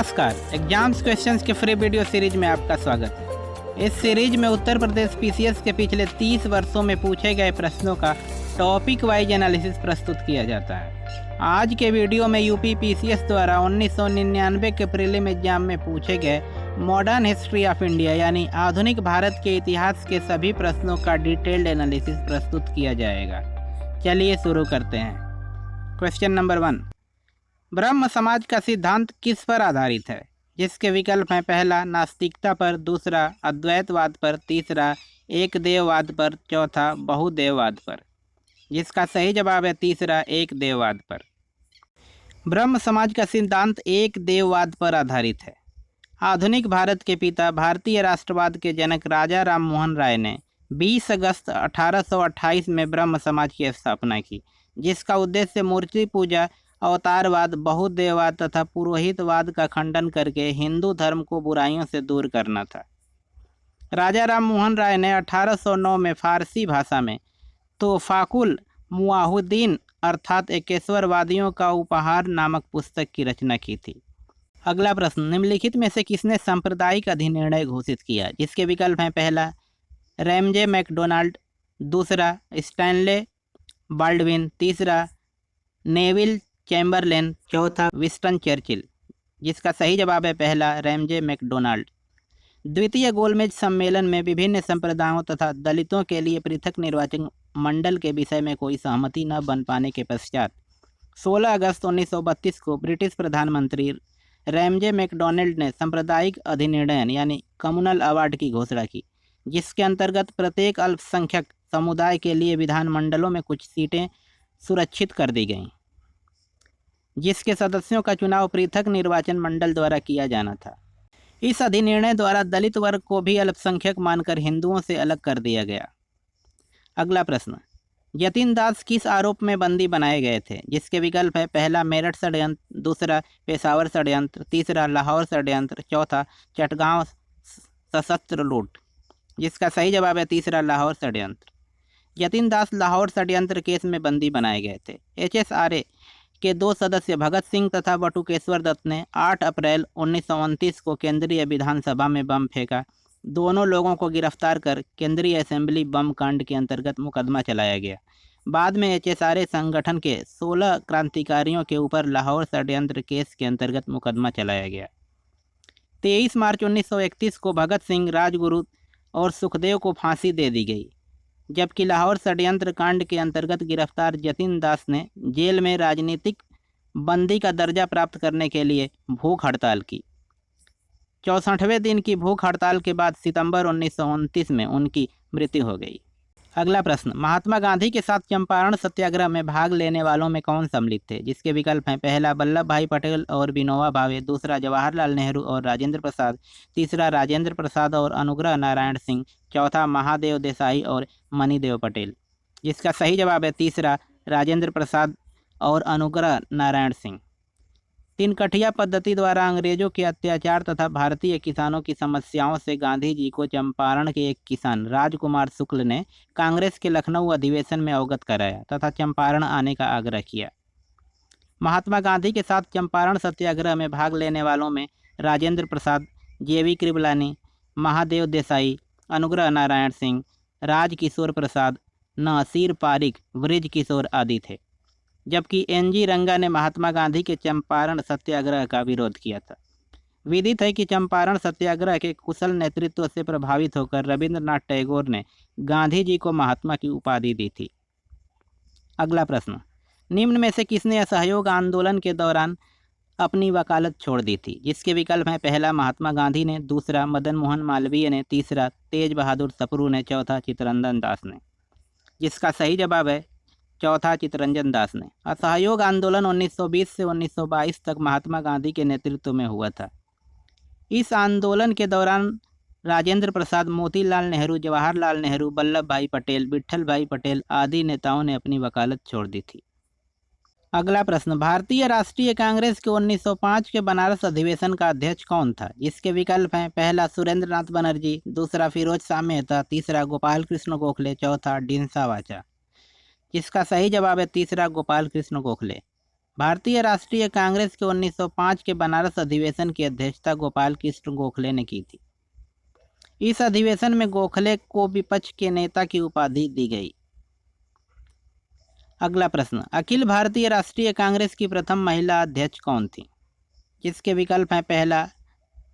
नमस्कार, exams questions के free video series में आपका स्वागत है। इस सीरीज में उत्तर प्रदेश पीसीएस के पिछले 30 वर्षों में पूछे गए प्रश्नों का टॉपिक वाइज एनालिसिस प्रस्तुत किया जाता है। आज के वीडियो में यूपी पीसीएस द्वारा 1999 के प्रीलिम एग्जाम में पूछे गए मॉडर्न हिस्ट्री ऑफ इंडिया यानी आधुनिक भारत के इतिहास के सभी प्रश्नों का डिटेल्ड एनालिसिस प्रस्तुत किया जाएगा। चलिए शुरू करते हैं। क्वेश्चन नंबर 1, ब्रह्म समाज का सिद्धांत किस पर आधारित है? जिसके विकल्प हैं पहला नास्तिकता पर, दूसरा अद्वैतवाद पर, तीसरा एक देववाद पर, चौथा बहुदेववाद पर। जिसका सही जवाब है तीसरा एक देववाद पर। ब्रह्म समाज का सिद्धांत एक देववाद पर आधारित है। आधुनिक भारत के पिता भारतीय राष्ट्रवाद के जनक राजा राम मोहन राय ने 20 अगस्त 1828 में ब्रह्म समाज की स्थापना की, जिसका उद्देश्य मूर्ति पूजा, अवतारवाद, बहुदेववाद तथा पुरोहितवाद का खंडन करके हिंदू धर्म को बुराइयों से दूर करना था। राजा राम मोहन राय ने 1809 में फारसी भाषा में तोफ़ाकुल मुआहुद्दीन अर्थात एकेश्वरवादियों का उपहार नामक पुस्तक की रचना की थी। अगला प्रश्न, निम्नलिखित में से किसने सांप्रदायिक अधिनिर्णय घोषित किया? जिसके विकल्प हैं पहला रैमजे मैकडोनाल्ड, दूसरा स्टैनले बाल्डविन, तीसरा नेविल चैम्बरलेन, चौथा विंस्टन चर्चिल। जिसका सही जवाब है पहला रैमजे मैकडोनाल्ड। द्वितीय गोलमेज सम्मेलन में विभिन्न संप्रदायों तथा दलितों के लिए पृथक निर्वाचन मंडल के विषय में कोई सहमति न बन पाने के पश्चात 16 अगस्त 1932 को ब्रिटिश प्रधानमंत्री रैमजे मैकडोनाल्ड ने सांप्रदायिक अधिनिर्णय यानी कम्युनल अवार्ड की घोषणा की, जिसके अंतर्गत प्रत्येक अल्पसंख्यक समुदाय के लिए विधानमंडलों में कुछ सीटें सुरक्षित कर दी गईं, जिसके सदस्यों का चुनाव पृथक निर्वाचन मंडल द्वारा किया जाना था। इस अधिनिर्णय द्वारा दलित वर्ग को भी अल्पसंख्यक मानकर हिंदुओं से अलग कर दिया गया। अगला प्रश्न, यतीन दास किस आरोप में बंदी बनाए गए थे? जिसके विकल्प है पहला मेरठ षड्यंत्र, दूसरा पेशावर षड्यंत्र, तीसरा लाहौर षड्यंत्र, चौथा चटगांव सशस्त्र लूट। जिसका सही जवाब है तीसरा लाहौर षड्यंत्र। यतीन दास लाहौर षड्यंत्र केस में बंदी बनाए गए थे। HSRA के 2 सदस्य भगत सिंह तथा बटुकेश्वर दत्त ने 8 अप्रैल 1929 को केंद्रीय विधानसभा में बम फेंका। दोनों लोगों को गिरफ्तार कर केंद्रीय असेंबली बम कांड के अंतर्गत मुकदमा चलाया गया। बाद में HSRA संगठन के 16 क्रांतिकारियों के ऊपर लाहौर षड्यंत्र केस के अंतर्गत मुकदमा चलाया गया। 23 मार्च 1931 को भगत सिंह, राजगुरु और सुखदेव को फांसी दे दी गई, जबकि लाहौर षड्यंत्र कांड के अंतर्गत गिरफ्तार यतीन दास ने जेल में राजनीतिक बंदी का दर्जा प्राप्त करने के लिए भूख हड़ताल की। 64वें दिन की भूख हड़ताल के बाद सितंबर 1929 में उनकी मृत्यु हो गई। अगला प्रश्न, महात्मा गांधी के साथ चंपारण सत्याग्रह में भाग लेने वालों में कौन सम्मिलित थे? जिसके विकल्प हैं पहला वल्लभ भाई पटेल और विनोबा भावे, दूसरा जवाहरलाल नेहरू और राजेंद्र प्रसाद, तीसरा राजेंद्र प्रसाद और अनुग्रह नारायण सिंह, चौथा महादेव देसाई और मणिदेव पटेल। जिसका सही जवाब है तीसरा राजेंद्र प्रसाद और अनुग्रह नारायण सिंह। 3 कठिया पद्धति द्वारा अंग्रेजों के अत्याचार तथा भारतीय किसानों की समस्याओं से गांधी जी को चंपारण के एक किसान राजकुमार शुक्ल ने कांग्रेस के लखनऊ अधिवेशन में अवगत कराया तथा चंपारण आने का आग्रह किया। महात्मा गांधी के साथ चंपारण सत्याग्रह में भाग लेने वालों में राजेंद्र प्रसाद, JV कृपलानी, महादेव देसाई, अनुग्रह नारायण सिंह, राजकिशोर प्रसाद, नासिर पारिक, ब्रिज किशोर आदि थे। जबकि NG रंगा ने महात्मा गांधी के चंपारण सत्याग्रह का विरोध किया था। विदित है कि चंपारण सत्याग्रह के कुशल नेतृत्व से प्रभावित होकर रविंद्रनाथ टैगोर ने गांधी जी को महात्मा की उपाधि दी थी। अगला प्रश्न, निम्न में से किसने असहयोग आंदोलन के दौरान अपनी वकालत छोड़ दी थी? जिसके विकल्प हैं पहला महात्मा गांधी ने, दूसरा मदन मोहन मालवीय ने, तीसरा तेज बहादुर सप्रू ने, चौथा चित्तरंजन दास ने। जिसका सही जवाब है चौथा चित्तरंजन दास ने। असहयोग आंदोलन 1920 से 1922 तक महात्मा गांधी के नेतृत्व में हुआ था। इस आंदोलन के दौरान राजेंद्र प्रसाद, मोतीलाल नेहरू, जवाहरलाल नेहरू, वल्लभ भाई पटेल, विट्ठल भाई पटेल आदि नेताओं ने अपनी वकालत छोड़ दी थी। अगला प्रश्न, भारतीय राष्ट्रीय कांग्रेस के 1905 के बनारस अधिवेशन का अध्यक्ष कौन था? जिसके विकल्प हैं पहला सुरेंद्र नाथ बनर्जी, दूसरा फिरोज शाह मेहता, तीसरा गोपाल कृष्ण गोखले, चौथा डिंसा वाचा। जिसका सही जवाब है तीसरा गोपाल कृष्ण गोखले। भारतीय राष्ट्रीय कांग्रेस के 1905 के बनारस अधिवेशन की अध्यक्षता गोपाल कृष्ण गोखले ने की थी। इस अधिवेशन में गोखले को विपक्ष के नेता की उपाधि दी गई। अगला प्रश्न, अखिल भारतीय राष्ट्रीय कांग्रेस की प्रथम महिला अध्यक्ष कौन थी? जिसके विकल्प हैं, पहला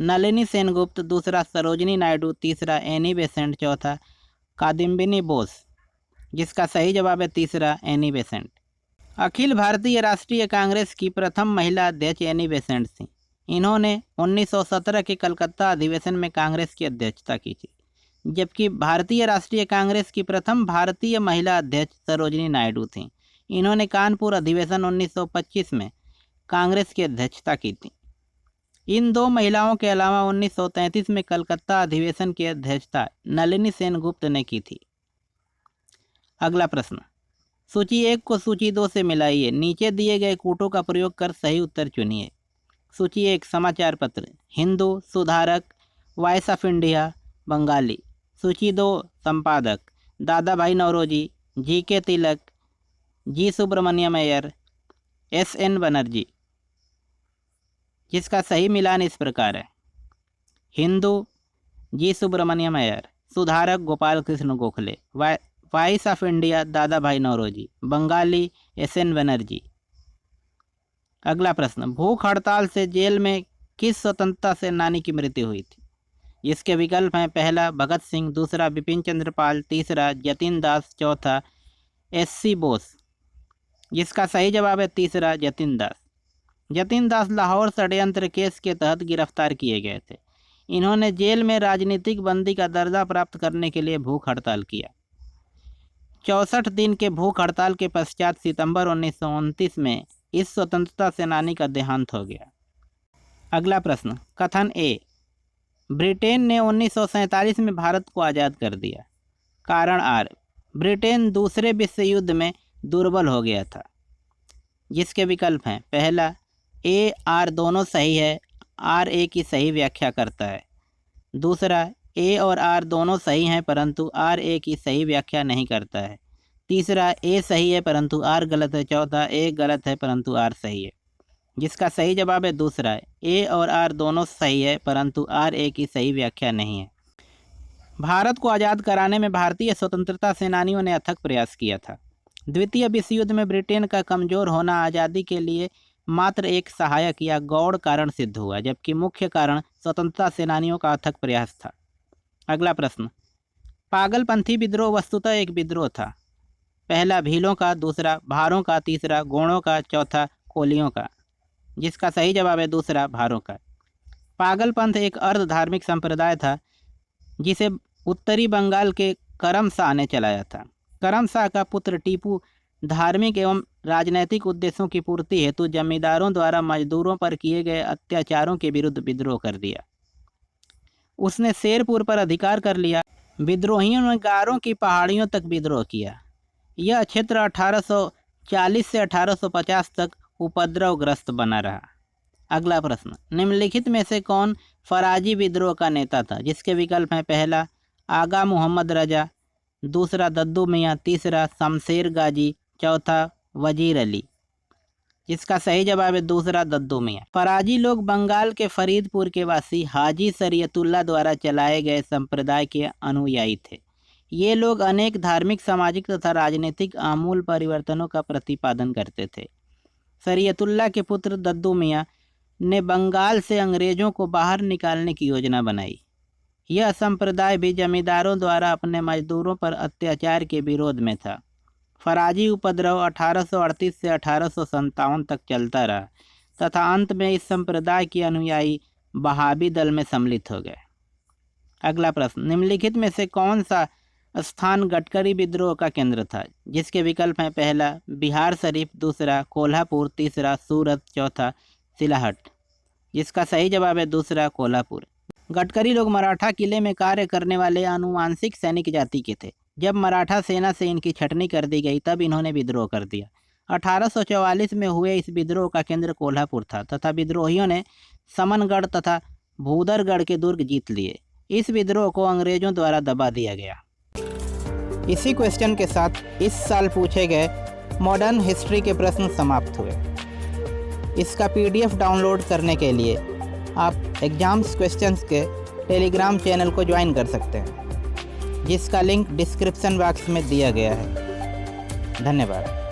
नलिनी सेनगुप्त, दूसरा सरोजिनी नायडू, तीसरा एनी बेसेंट, चौथा कादिम्बिनी बोस। जिसका सही जवाब है तीसरा, एनी बेसेंट। अखिल भारतीय राष्ट्रीय कांग्रेस की प्रथम महिला अध्यक्ष एनी बेसेंट थी। इन्होंने 1917 के कलकत्ता अधिवेशन में कांग्रेस की अध्यक्षता की थी, जबकि भारतीय राष्ट्रीय कांग्रेस की प्रथम भारतीय महिला अध्यक्ष सरोजिनी नायडू थीं। इन्होंने कानपुर अधिवेशन 1925 में कांग्रेस की अध्यक्षता की थी। इन दो महिलाओं के अलावा 1933 में कलकत्ता अधिवेशन की अध्यक्षता नलिनी सेनगुप्त ने की थी। अगला प्रश्न, सूची 1 को सूची 2 से मिलाइए। नीचे दिए गए कूटों का प्रयोग कर सही उत्तर चुनिए। सूची 1 समाचार पत्र, हिंदू, सुधारक, वॉइस ऑफ इंडिया, बंगाली। सूची 2 संपादक, दादा भाई नौरोजी, जी.के. तिलक, जी. सुब्रमण्यम अय्यर, S.N. बनर्जी। जिसका सही मिलान इस प्रकार है, हिंदू जी. सुब्रमण्यम अय्यर, सुधारक Gopal Krishna Gokhale, voice of India दादा भाई नौरोजी, बंगाली S.N. बनर्जी। अगला प्रश्न, भूख हड़ताल से जेल में किस स्वतंत्रता सेनानी की मृत्यु हुई थी? जिसके विकल्प हैं, पहला भगत सिंह, दूसरा बिपिन चंद्र पाल, तीसरा जतिन दास, चौथा S.C. बोस। जिसका सही जवाब है तीसरा, जतिन दास। जतिन दास लाहौर षड्यंत्र केस के तहत गिरफ्तार किए गए थे। इन्होंने जेल में राजनीतिक बंदी का दर्जा प्राप्त करने के लिए भूख हड़ताल किया। 64 दिन के भूख हड़ताल के पश्चात सितंबर 1929 में इस स्वतंत्रता सेनानी का देहांत हो गया। अगला प्रश्न, कथन ए, ब्रिटेन ने 1947 में भारत को आज़ाद कर दिया। कारण आर, ब्रिटेन दूसरे विश्व युद्ध में दुर्बल हो गया था। जिसके विकल्प हैं, पहला ए, आर दोनों सही है, आर ए की सही व्याख्या करता है। दूसरा, ए और आर दोनों सही हैं परंतु आर ए की सही व्याख्या नहीं करता है। तीसरा, ए सही है परंतु आर गलत है। चौथा, ए गलत है परंतु आर सही है। जिसका सही जवाब है दूसरा, ए और आर दोनों सही है परंतु आर ए की सही व्याख्या नहीं है। भारत को आज़ाद कराने में भारतीय स्वतंत्रता सेनानियों ने अथक प्रयास किया था। द्वितीय विश्व युद्ध में ब्रिटेन का कमज़ोर होना आज़ादी के लिए मात्र एक सहायक या गौड़ कारण सिद्ध हुआ, जबकि मुख्य कारण स्वतंत्रता सेनानियों का अथक प्रयास था। अगला प्रश्न, पागलपंथी विद्रोह वस्तुतः एक विद्रोह था। पहला भीलों का, दूसरा भारों का, तीसरा गोंडों का, चौथा कोलियों का। जिसका सही जवाब है दूसरा, भारों का। पागलपंथ एक अर्ध धार्मिक संप्रदाय था जिसे उत्तरी बंगाल के करम शाह ने चलाया था। करम शाह का पुत्र टीपू धार्मिक एवं राजनैतिक उद्देश्यों की पूर्ति हेतु जमींदारों द्वारा मजदूरों पर किए गए अत्याचारों के विरुद्ध विद्रोह कर दिया। उसने शेरपुर पर अधिकार कर लिया। विद्रोहियों ने गारों की पहाड़ियों तक विद्रोह किया। यह क्षेत्र 1840 से 1850 तक उपद्रवग्रस्त बना रहा। अगला प्रश्न, निम्नलिखित में से कौन फराजी विद्रोह का नेता था? जिसके विकल्प हैं, पहला आगा मोहम्मद रजा, दूसरा दद्दू मियाँ, तीसरा शमशेर गाजी, चौथा वजीर अली। जिसका सही जवाब है दूसरा, दद्दू मियाँ। फराजी लोग बंगाल के फरीदपुर के वासी हाजी शरीयतुल्लाह द्वारा चलाए गए संप्रदाय के अनुयायी थे। ये लोग अनेक धार्मिक, सामाजिक तथा राजनीतिक आमूल परिवर्तनों का प्रतिपादन करते थे। शरीयतुल्लाह के पुत्र दद्दू मियाँ ने बंगाल से अंग्रेजों को बाहर निकालने की योजना बनाई। यह संप्रदाय भी जमींदारों द्वारा अपने मजदूरों पर अत्याचार के विरोध में था। फराजी उपद्रव 1838 से 1857 तक चलता रहा तथा अंत में इस संप्रदाय के अनुयायी बहाबी दल में सम्मिलित हो गए। अगला प्रश्न, निम्नलिखित में से कौन सा स्थान गडकरी विद्रोह का केंद्र था? जिसके विकल्प हैं, पहला बिहार शरीफ, दूसरा कोल्हापुर, तीसरा सूरत, चौथा सिलाहट। जिसका सही जवाब है दूसरा, कोल्हापुर। गडकरी लोग मराठा किले में कार्य करने वाले आनुवांशिक सैनिक जाति के थे। जब मराठा सेना से इनकी छटनी कर दी गई तब इन्होंने विद्रोह कर दिया। 1844 में हुए इस विद्रोह का केंद्र कोल्हापुर था तथा विद्रोहियों ने समनगढ़ तथा भूदरगढ़ के दुर्ग जीत लिए। इस विद्रोह को अंग्रेजों द्वारा दबा दिया गया। इसी क्वेश्चन के साथ इस साल पूछे गए मॉडर्न हिस्ट्री के प्रश्न समाप्त हुए। इसका PDF डाउनलोड करने के लिए आप एग्ज़ाम्स क्वेश्चंस के टेलीग्राम चैनल को ज्वाइन कर सकते हैं, जिसका लिंक डिस्क्रिप्शन बॉक्स में दिया गया है। धन्यवाद।